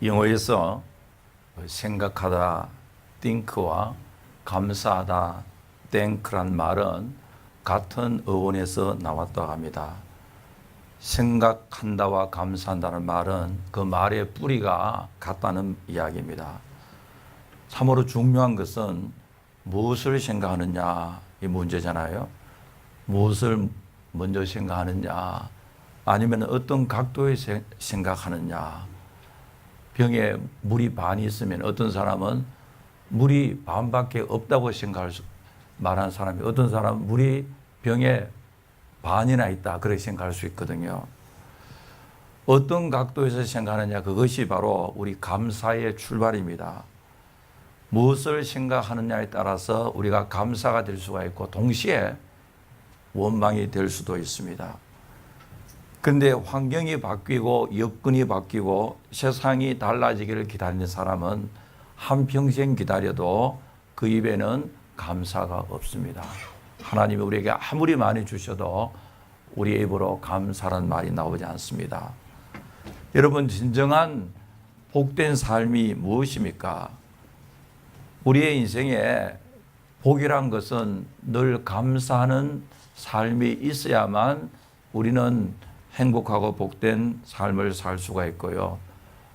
영어에서 생각하다, think와 감사하다, thank란 말은 같은 어원에서 나왔다고 합니다. 생각한다와 감사한다는 말은 그 말의 뿌리가 같다는 이야기입니다. 참으로 중요한 것은 무엇을 생각하느냐 이 문제잖아요. 무엇을 먼저 생각하느냐 아니면 어떤 각도에 생각하느냐. 병에 물이 반이 있으면 어떤 사람은 물이 반밖에 없다고 말하는 사람이, 어떤 사람은 물이 병에 반이나 있다 그렇게 생각할 수 있거든요. 어떤 각도에서 생각하느냐, 그것이 바로 우리 감사의 출발입니다. 무엇을 생각하느냐에 따라서 우리가 감사가 될 수가 있고 동시에 원망이 될 수도 있습니다. 그런데 환경이 바뀌고 여건이 바뀌고 세상이 달라지기를 기다리는 사람은 한평생 기다려도 그 입에는 감사가 없습니다. 하나님이 우리에게 아무리 많이 주셔도 우리 입으로 감사라는 말이 나오지 않습니다. 여러분, 진정한 복된 삶이 무엇입니까? 우리의 인생에 복이란 것은 늘 감사하는 삶이 있어야만 우리는 행복하고 복된 삶을 살 수가 있고요.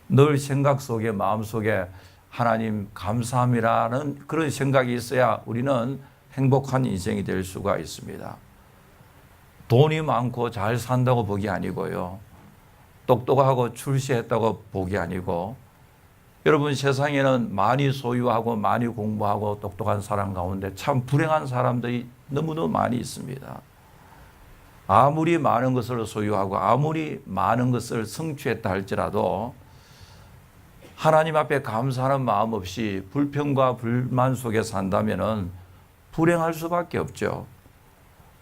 늘 생각 속에, 마음 속에 하나님 감사함이라는 그런 생각이 있어야 우리는 행복한 인생이 될 수가 있습니다. 돈이 많고 잘 산다고 복이 아니고요. 똑똑하고 출세했다고 복이 아니고, 여러분, 세상에는 많이 소유하고 많이 공부하고 똑똑한 사람 가운데 참 불행한 사람들이 너무너무 많이 있습니다. 아무리 많은 것을 소유하고 아무리 많은 것을 성취했다 할지라도 하나님 앞에 감사하는 마음 없이 불평과 불만 속에 산다면 불행할 수밖에 없죠.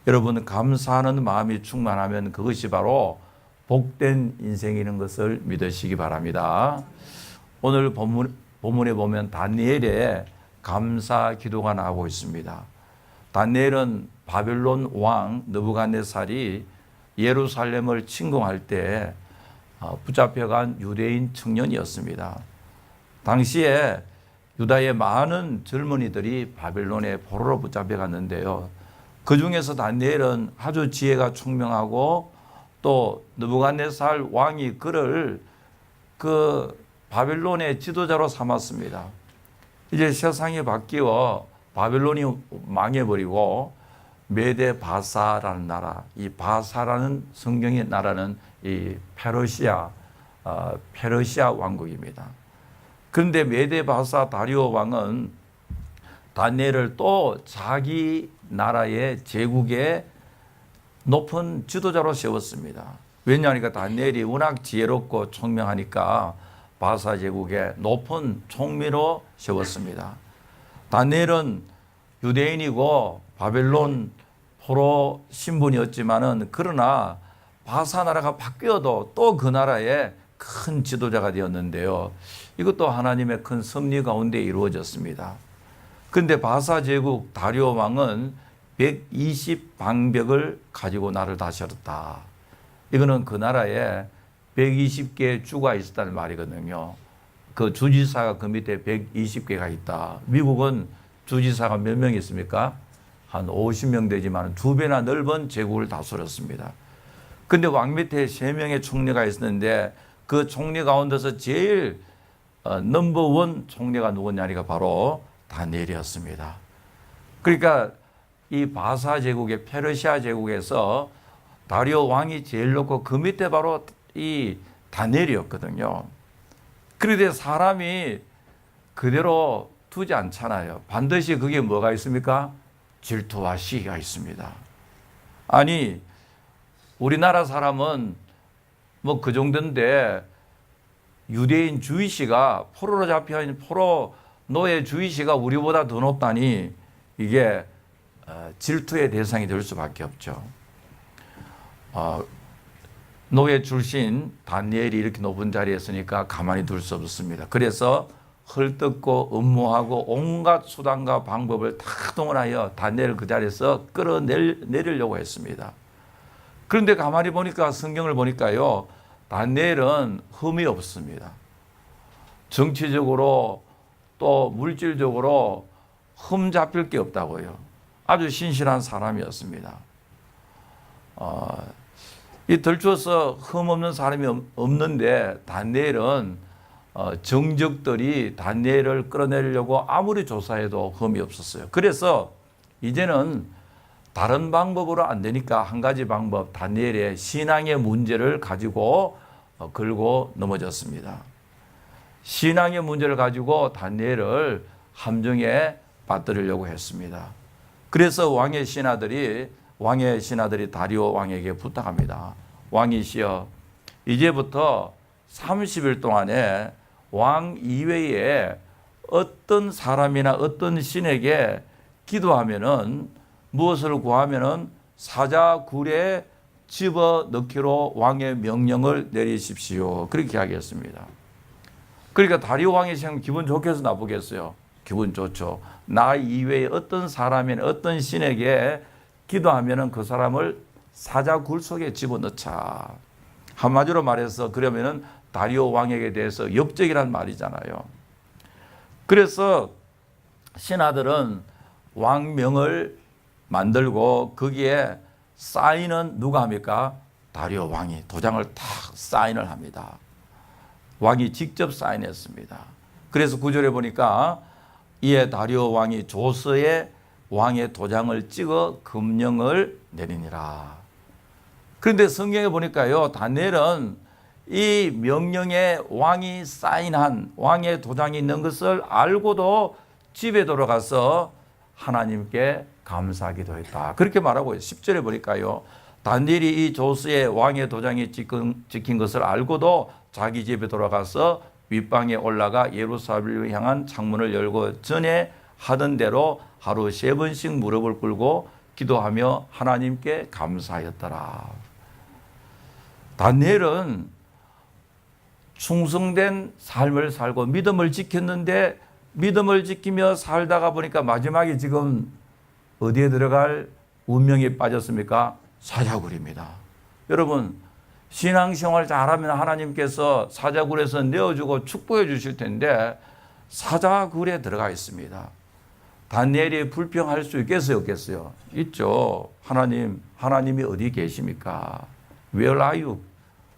여러분, 감사하는 마음이 충만하면 그것이 바로 복된 인생이라는 것을 믿으시기 바랍니다. 오늘 본문에 보면 다니엘의 감사 기도가 나오고 있습니다. 다니엘은 바벨론 왕 느부갓네살이 예루살렘을 침공할 때 붙잡혀간 유대인 청년이었습니다. 당시에 유다의 많은 젊은이들이 바벨론에 포로로 붙잡혀갔는데요. 그 중에서 다니엘은 아주 지혜가 총명하고 또 느부갓네살 왕이 그를 그 바벨론의 지도자로 삼았습니다. 이제 세상이 바뀌어 바벨론이 망해버리고 메데 바사라는 나라, 이 바사라는 성경의 나라는 이 페르시아 왕국입니다. 그런데 메데 바사 다리오 왕은 다니엘을 또 자기 나라의 제국의 높은 지도자로 세웠습니다. 왜냐하니까 다니엘이 워낙 지혜롭고 총명하니까 바사 제국의 높은 총리로 세웠습니다. 다니엘은 유대인이고 바벨론 포로 신분이었지만은 그러나 바사 나라가 바뀌어도 또 그 나라의 큰 지도자가 되었는데요. 이것도 하나님의 큰 섭리 가운데 이루어졌습니다. 그런데 바사 제국 다리오 왕은 120방벽을 가지고 나를 다스렸다. 이거는 그 나라에 120개의 주가 있었다는 말이거든요. 그 주지사가 그 밑에 120개가 있다. 미국은 주지사가 몇 명 있습니까? 한 50명 되지만 두 배나 넓은 제국을 다스렸습니다. 근데 왕 밑에 3명의 총리가 있었는데 그 총리 가운데서 제일 넘버원 총리가 누구냐니까 바로 다니엘이었습니다. 그러니까 이 바사 제국의 페르시아 제국에서 다리오 왕이 제일 높고 그 밑에 바로 이 다니엘이었거든요. 그런데 사람이 그대로 두지 않잖아요. 반드시 그게 뭐가 있습니까? 질투와 시기가 있습니다. 아니, 우리나라 사람은 뭐 그 정도인데 유대인 주이시가 포로로 잡혀있는 포로 노예 주이시가 우리보다 더 높다니 이게 질투의 대상이 될 수밖에 없죠. 노예 출신 다니엘이 이렇게 높은 자리에 있으니까 가만히 둘 수 없습니다. 그래서 헐뜯고 음모하고 온갖 수단과 방법을 다 동원하여 다니엘을 그 자리에서 끌어내리려고 했습니다. 그런데 가만히 보니까 성경을 보니까요, 다니엘은 흠이 없습니다. 정치적으로 또 물질적으로 흠 잡힐 게 없다고요. 아주 신실한 사람이었습니다. 이 들추어서 흠 없는 사람이 없는데 다니엘은 정적들이 다니엘을 끌어내려고 아무리 조사해도 흠이 없었어요. 그래서 이제는 다른 방법으로 안 되니까 한 가지 방법, 다니엘의 신앙의 문제를 가지고 걸고 넘어졌습니다. 신앙의 문제를 가지고 다니엘을 함정에 빠뜨리려고 했습니다. 그래서 왕의 신하들이 다리오 왕에게 부탁합니다. 왕이시여, 이제부터 30일 동안에 왕 이외에 어떤 사람이나 어떤 신에게 기도하면은 무엇을 구하면은 사자굴에 집어넣기로 왕의 명령을 내리십시오. 그렇게 하겠습니다. 그러니까 다리오 왕이 생각 기분 좋겠어 나쁘겠어요? 기분 좋죠. 나 이외에 어떤 사람이나 어떤 신에게 기도하면은 그 사람을 사자굴 속에 집어넣자. 한마디로 말해서 그러면은 다리오 왕에게 대해서 역적이란 말이잖아요. 그래서 신하들은 왕명을 만들고 거기에 사인은 누가 합니까? 다리오 왕이 도장을 탁 사인을 합니다. 왕이 직접 사인했습니다. 그래서 구절에 보니까 이에 다리오 왕이 조서에 왕의 도장을 찍어 금령을 내리니라. 그런데 성경에 보니까요, 다니엘은 이 명령에 왕이 사인한 왕의 도장이 있는 것을 알고도 집에 돌아가서 하나님께 감사하기도 했다. 그렇게 말하고 있어요. 10절에 보니까요, 다니엘이 이 조서에 왕의 도장이 찍힌 것을 알고도 자기 집에 돌아가서 윗방에 올라가 예루살렘을 향한 창문을 열고 전에 하던 대로 하루 3번씩 무릎을 꿇고 기도하며 하나님께 감사하였더라. 다니엘은 충성된 삶을 살고 믿음을 지켰는데 믿음을 지키며 살다가 보니까 마지막에 지금 어디에 들어갈 운명에 빠졌습니까? 사자굴입니다. 여러분, 신앙생활 잘하면 하나님께서 사자굴에서 내어주고 축복해 주실 텐데 사자굴에 들어가 있습니다. 다니엘이 불평할 수 있겠어요, 없겠어요? 있죠. 하나님이 어디 계십니까? Where are you?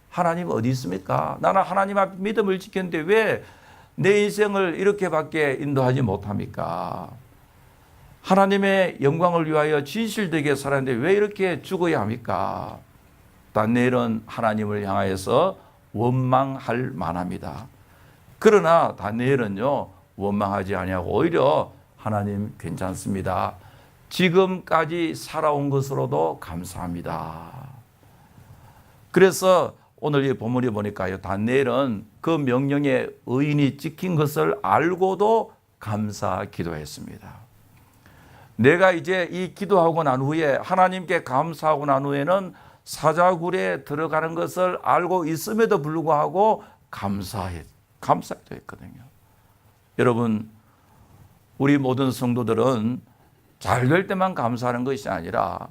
하나님 어디 있습니까? 나는 하나님 앞에 믿음을 지켰는데 왜 내 인생을 이렇게밖에 인도하지 못합니까? 하나님의 영광을 위하여 진실되게 살았는데 왜 이렇게 죽어야 합니까? 다니엘은 하나님을 향하여서 원망할 만합니다. 그러나 다니엘은요, 원망하지 아니하고 오히려 하나님 괜찮습니다. 지금까지 살아온 것으로도 감사합니다. 그래서 오늘 이 본문에 보니까요, 다니엘은 그 명령에 의인이 찍힌 것을 알고도 감사 기도했습니다. 내가 이제 이 기도하고 난 후에 하나님께 감사하고 난 후에는 사자굴에 들어가는 것을 알고 있음에도 불구하고 감사기도 했거든요. 여러분, 우리 모든 성도들은 잘 될 때만 감사하는 것이 아니라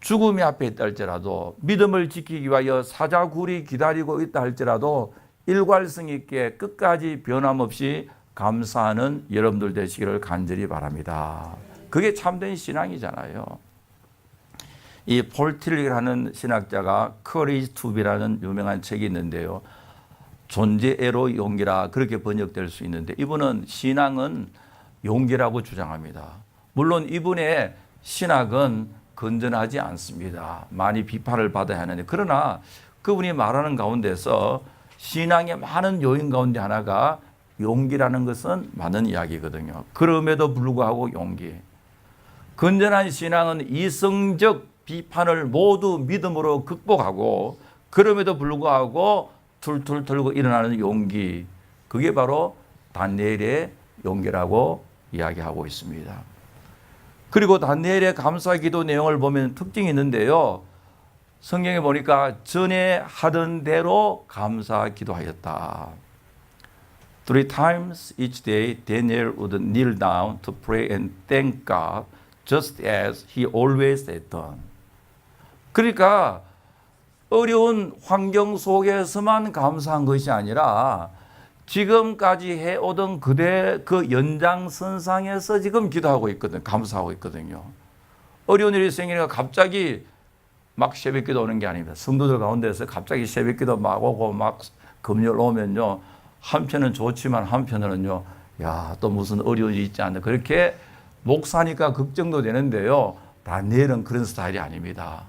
죽음이 앞에 있다 할지라도 믿음을 지키기 위하여 사자굴이 기다리고 있다 할지라도 일관성 있게 끝까지 변함없이 감사하는 여러분들 되시기를 간절히 바랍니다. 그게 참된 신앙이잖아요. 이 폴 틸리라는 신학자가 Courage to Be라는 유명한 책이 있는데요. 존재애로 용기라 그렇게 번역될 수 있는데 이분은 신앙은 용기라고 주장합니다. 물론 이분의 신학은 건전하지 않습니다. 많이 비판을 받아야 하는데 그러나 그분이 말하는 가운데서 신앙의 많은 요인 가운데 하나가 용기라는 것은 맞는 이야기거든요. 그럼에도 불구하고 용기. 건전한 신앙은 이성적 비판을 모두 믿음으로 극복하고 그럼에도 불구하고 툴툴 털고 일어나는 용기. 그게 바로 다니엘의 용기라고 이야기하고 있습니다. 그리고 다니엘의 감사 기도 내용을 보면 특징이 있는데요. 성경에 보니까 전에 하던 대로 감사 기도하였다. 3 times each day Daniel would kneel down to pray and thank God just as he always had done. 그러니까 어려운 환경 속에서만 감사한 것이 아니라 지금까지 해오던 그 연장선상에서 지금 기도하고 있거든요. 감사하고 있거든요. 어려운 일이 생기니까 갑자기 막 새벽기도 오는 게 아닙니다. 성도들 가운데서 갑자기 새벽기도 막 오고 막 금요일 오면요. 한편은 좋지만 한편으로는요. 야, 또 무슨 어려운 일이 있지 않나. 그렇게 목사니까 걱정도 되는데요. 다니엘은 그런 스타일이 아닙니다.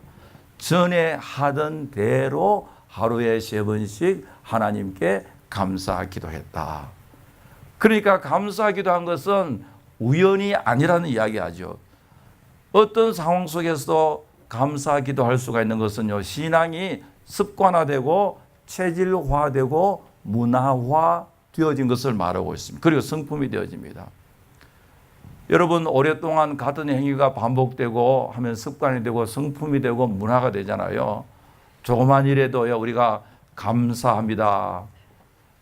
전에 하던 대로 하루에 3번씩 하나님께 감사 기도했다. 그러니까 감사 기도한 것은 우연이 아니라는 이야기하죠. 어떤 상황 속에서도 감사 기도할 수가 있는 것은요. 신앙이 습관화되고 체질화되고 문화화 되어진 것을 말하고 있습니다. 그리고 성품이 되어집니다. 여러분 오랫동안 같은 행위가 반복되고 하면 습관이 되고 성품이 되고 문화가 되잖아요. 조그만 일에도요 우리가 감사합니다.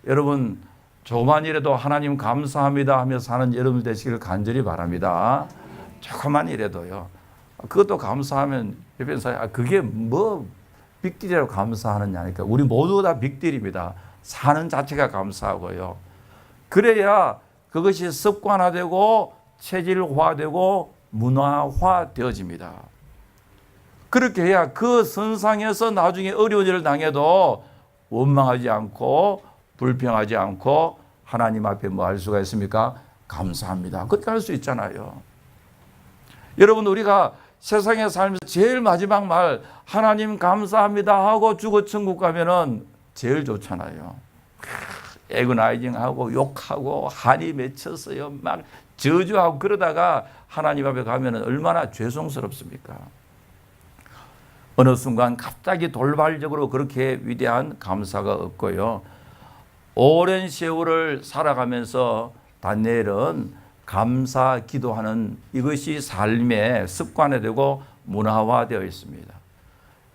여러분 조그만 일에도 하나님 감사합니다 하며 사는 여러분 되시길 간절히 바랍니다. 조그만 일에도요. 그것도 감사하면 옆에 사람 그게 뭐 빅딜이라고 감사하느냐 하니까 우리 모두 다 빅딜입니다. 사는 자체가 감사하고요. 그래야 그것이 습관화되고 체질화되고 문화화되어집니다. 그렇게 해야 그 선상에서 나중에 어려운 일을 당해도 원망하지 않고 불평하지 않고 하나님 앞에 뭐 할 수가 있습니까? 감사합니다. 그렇게 할 수 있잖아요. 여러분 우리가 세상에 살면서 제일 마지막 말 하나님 감사합니다 하고 죽어 천국 가면은 제일 좋잖아요. 에그나이징하고 욕하고 한이 맺혔어요. 막 저주하고 그러다가 하나님 앞에 가면은 얼마나 죄송스럽습니까? 어느 순간 갑자기 돌발적으로 그렇게 위대한 감사가 없고요. 오랜 세월을 살아가면서 다니엘은 감사 기도하는 이것이 삶의 습관화되고 문화화되어 있습니다.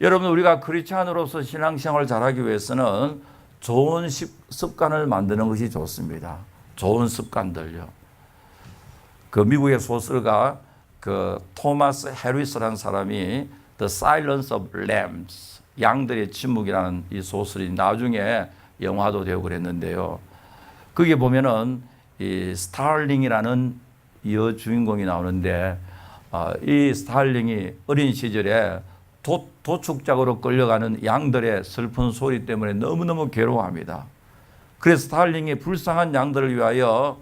여러분 우리가 크리스찬으로서 신앙생활을 잘하기 위해서는 좋은 습관을 만드는 것이 좋습니다. 좋은 습관들요. 그 미국의 소설가 그 토마스 해리스라는 사람이 The Silence of Lambs, 양들의 침묵이라는 이 소설이 나중에 영화도 되고 그랬는데요. 거기에 보면은 이 스타링이라는 여주인공이 나오는데 이 스타링이 어린 시절에 도축장으로 끌려가는 양들의 슬픈 소리 때문에 너무너무 괴로워합니다. 그래서 스타링이 불쌍한 양들을 위하여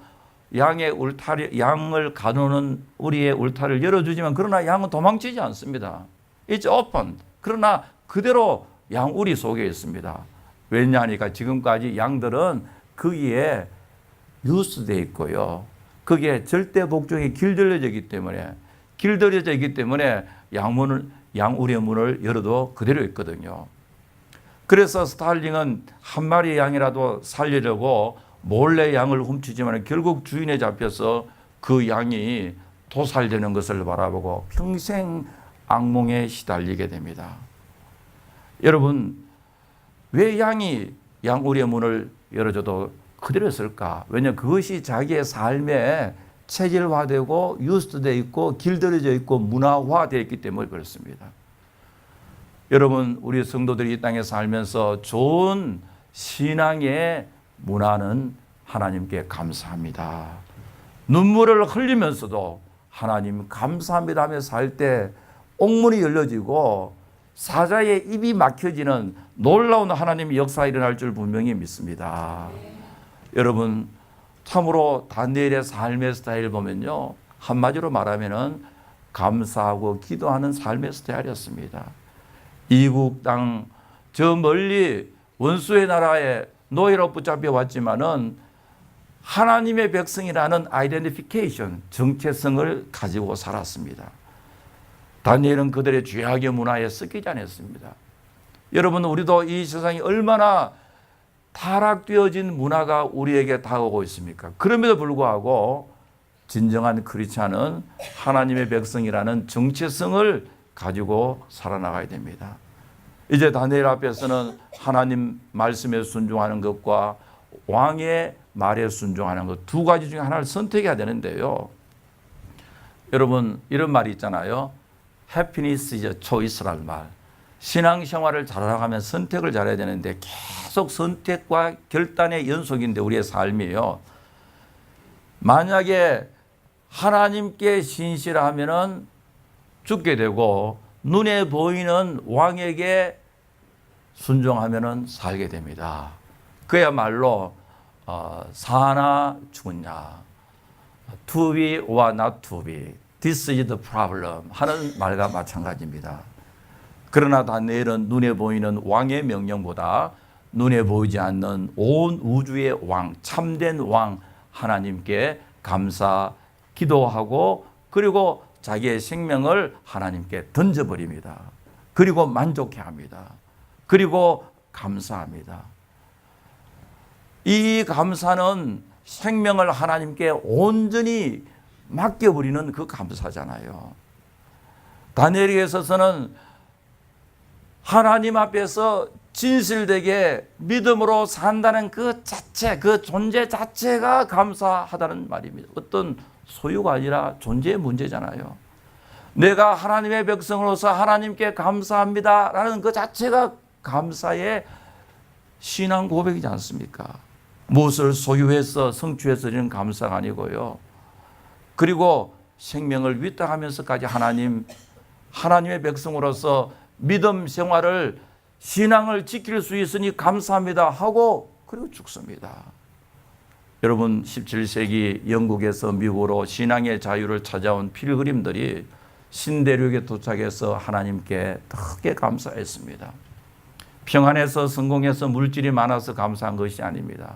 양을 가누는 우리의 울타리를 열어주지만 그러나 양은 도망치지 않습니다. It's open. 그러나 그대로 양우리 속에 있습니다. 왜냐하니까 지금까지 양들은 거기에 유스되어 있고요. 그게 절대 복종이 길들여져 있기 때문에 양우리의 문을 열어도 그대로 있거든요. 그래서 스탈링은 한 마리의 양이라도 살리려고 몰래 양을 훔치지만 결국 주인에 잡혀서 그 양이 도살되는 것을 바라보고 평생 악몽에 시달리게 됩니다. 여러분 왜 양이 양우리의 문을 열어줘도 그대로 있을까? 왜냐하면 그것이 자기의 삶에 체질화되고 유스되어 있고 길들여져 있고 문화화되어 있기 때문에 그렇습니다. 여러분 우리 성도들이 이 땅에 살면서 좋은 신앙의 문화는 하나님께 감사합니다. 눈물을 흘리면서도 하나님 감사합니다 하며 살 때 옥문이 열려지고 사자의 입이 막혀지는 놀라운 하나님의 역사가 일어날 줄 분명히 믿습니다. 여러분 참으로 다니엘의 삶의 스타일을 보면요. 한마디로 말하면은 감사하고 기도하는 삶의 스타일이었습니다. 이국 땅 저 멀리 원수의 나라에 노예로 붙잡혀 왔지만은 하나님의 백성이라는 아이덴티피케이션, 정체성을 가지고 살았습니다. 다니엘은 그들의 죄악의 문화에 섞이지 않았습니다. 여러분 우리도 이 세상이 얼마나 타락되어진 문화가 우리에게 다가오고 있습니까? 그럼에도 불구하고 진정한 크리스찬은 하나님의 백성이라는 정체성을 가지고 살아나가야 됩니다. 이제 다니엘 앞에서는 하나님 말씀에 순종하는 것과 왕의 말에 순종하는 것 두 가지 중에 하나를 선택해야 되는데요. 여러분 이런 말이 있잖아요. Happiness is a choice라는 말. 신앙생활을 잘하면 선택을 잘해야 되는데 계속 선택과 결단의 연속인데 우리의 삶이요. 만약에 하나님께 신실하면은 죽게 되고 눈에 보이는 왕에게 순종하면은 살게 됩니다. 그야말로 사나 죽었냐, to be or not to be, this is the problem 하는 말과 마찬가지입니다. 그러나 다니엘은 눈에 보이는 왕의 명령보다 눈에 보이지 않는 온 우주의 왕, 참된 왕 하나님께 감사 기도하고 그리고 자기의 생명을 하나님께 던져버립니다. 그리고 만족해합니다. 그리고 감사합니다. 이 감사는 생명을 하나님께 온전히 맡겨버리는 그 감사잖아요. 다니엘에게 있어서는 하나님 앞에서 진실되게 믿음으로 산다는 그 자체, 그 존재 자체가 감사하다는 말입니다. 어떤 소유가 아니라 존재의 문제잖아요. 내가 하나님의 백성으로서 하나님께 감사합니다 라는 그 자체가 감사의 신앙 고백이지 않습니까? 무엇을 소유해서 성취해서 이런 감사가 아니고요. 그리고 생명을 위탁하면서까지 하나님의 백성으로서 믿음 생활을 신앙을 지킬 수 있으니 감사합니다 하고 그리고 죽습니다. 여러분 17세기 영국에서 미국으로 신앙의 자유를 찾아온 필그림들이 신대륙에 도착해서 하나님께 크게 감사했습니다. 평안해서 성공해서 물질이 많아서 감사한 것이 아닙니다.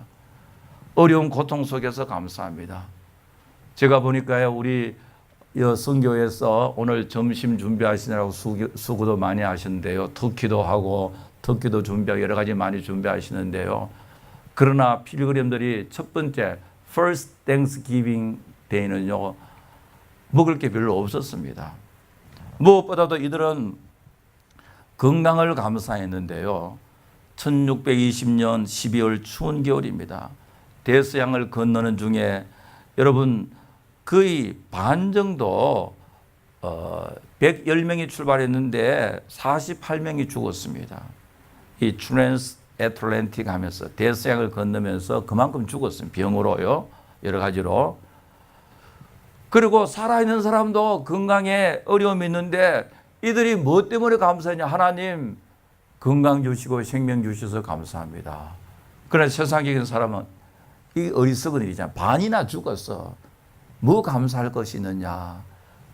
어려운 고통 속에서 감사합니다. 제가 보니까요, 우리 선교에서 오늘 점심 준비하시느라고 수고도 많이 하시는데요. 터키도 하고 터키도 준비하고 여러 가지 많이 준비하시는데요. 그러나 필그림들이 첫 번째 First Thanksgiving Day는요, 먹을 게 별로 없었습니다. 무엇보다도 이들은 건강을 감사했는데요. 1620년 12월 추운 겨울입니다. 대서양을 건너는 중에 여러분 거의 반 정도 110명이 출발했는데 48명이 죽었습니다. 이 트랜스 애틀랜틱 하면서 대서양을 건너면서 그만큼 죽었습니다. 병으로요. 여러 가지로. 그리고 살아있는 사람도 건강에 어려움이 있는데 이들이 뭐 때문에 감사하냐. 하나님 건강 주시고 생명 주셔서 감사합니다. 그러나 세상적인 사람은 이 어리석은 일이잖아. 반이나 죽었어. 뭐 감사할 것이 있느냐.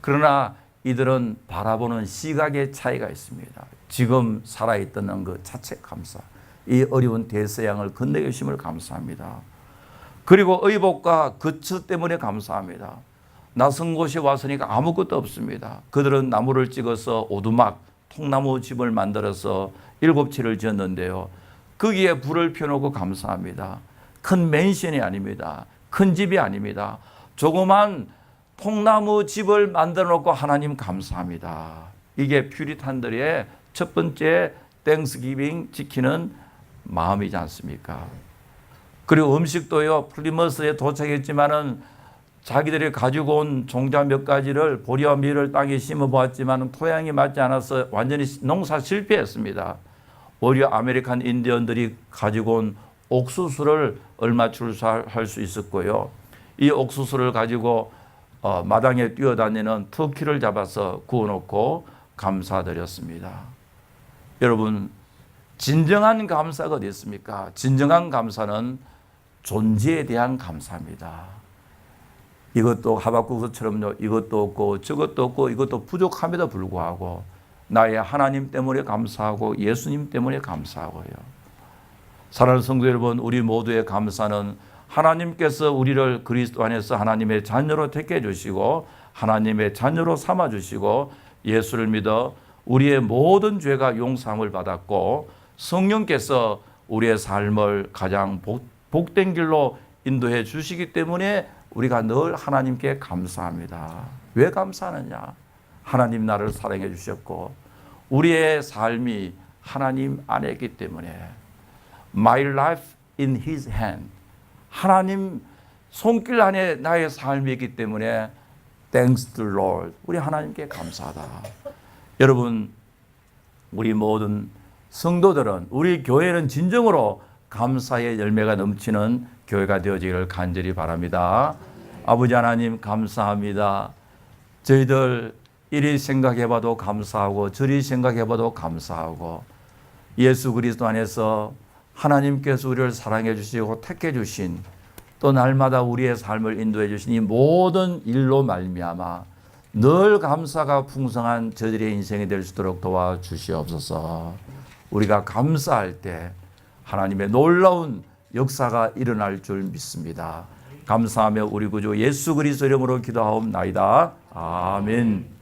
그러나 이들은 바라보는 시각의 차이가 있습니다. 지금 살아있다는 것 자체 감사. 이 어려운 대서양을 건너게 주심을 감사합니다. 그리고 의복과 거처 때문에 감사합니다. 낯선 곳에 왔으니까 아무것도 없습니다. 그들은 나무를 찍어서 오두막, 통나무 집을 만들어서 7채를 지었는데요. 거기에 불을 펴놓고 감사합니다. 큰 맨션이 아닙니다. 큰 집이 아닙니다. 조그만 통나무 집을 만들어 놓고 하나님 감사합니다. 이게 퓨리탄들의 첫 번째 땡스기빙 지키는 마음이지 않습니까? 그리고 음식도요, 플리머스에 도착했지만은 자기들이 가지고 온 종자 몇 가지를 보리와 밀을 땅에 심어 보았지만 토양이 맞지 않아서 완전히 농사 실패했습니다. 오히려 아메리칸 인디언들이 가지고 온 옥수수를 얼마 출사할 수 있었고요. 이 옥수수를 가지고 마당에 뛰어다니는 터키를 잡아서 구워놓고 감사드렸습니다. 여러분, 진정한 감사가 어디 있습니까? 진정한 감사는 존재에 대한 감사입니다. 이것도 하박국서처럼요, 이것도 없고 저것도 없고 이것도 부족함에도 불구하고 나의 하나님 때문에 감사하고 예수님 때문에 감사하고요. 사랑하는 성도 여러분, 우리 모두의 감사는 하나님께서 우리를 그리스도 안에서 하나님의 자녀로 택해 주시고 하나님의 자녀로 삼아 주시고 예수를 믿어 우리의 모든 죄가 용서함을 받았고 성령께서 우리의 삶을 가장 복된 길로 인도해 주시기 때문에 우리가 늘 하나님께 감사합니다. 왜 감사하느냐? 하나님 나를 사랑해 주셨고 우리의 삶이 하나님 안에 있기 때문에 My life in His hand. 하나님 손길 안에 나의 삶이 있기 때문에 Thanks to Lord. 우리 하나님께 감사하다. 여러분, 우리 모든 성도들은, 우리 교회는 진정으로 감사의 열매가 넘치는 교회가 되어지기를 간절히 바랍니다. 아버지 하나님 감사합니다. 저희들 이리 생각해봐도 감사하고 저리 생각해봐도 감사하고, 예수 그리스도 안에서 하나님께서 우리를 사랑해 주시고 택해 주신, 또 날마다 우리의 삶을 인도해 주신 이 모든 일로 말미암아 늘 감사가 풍성한 저들의 인생이 될 수 있도록 도와주시옵소서. 우리가 감사할 때 하나님의 놀라운 역사가 일어날 줄 믿습니다. 감사하며 우리 구주 예수 그리스도 이름으로 기도하옵나이다. 아멘.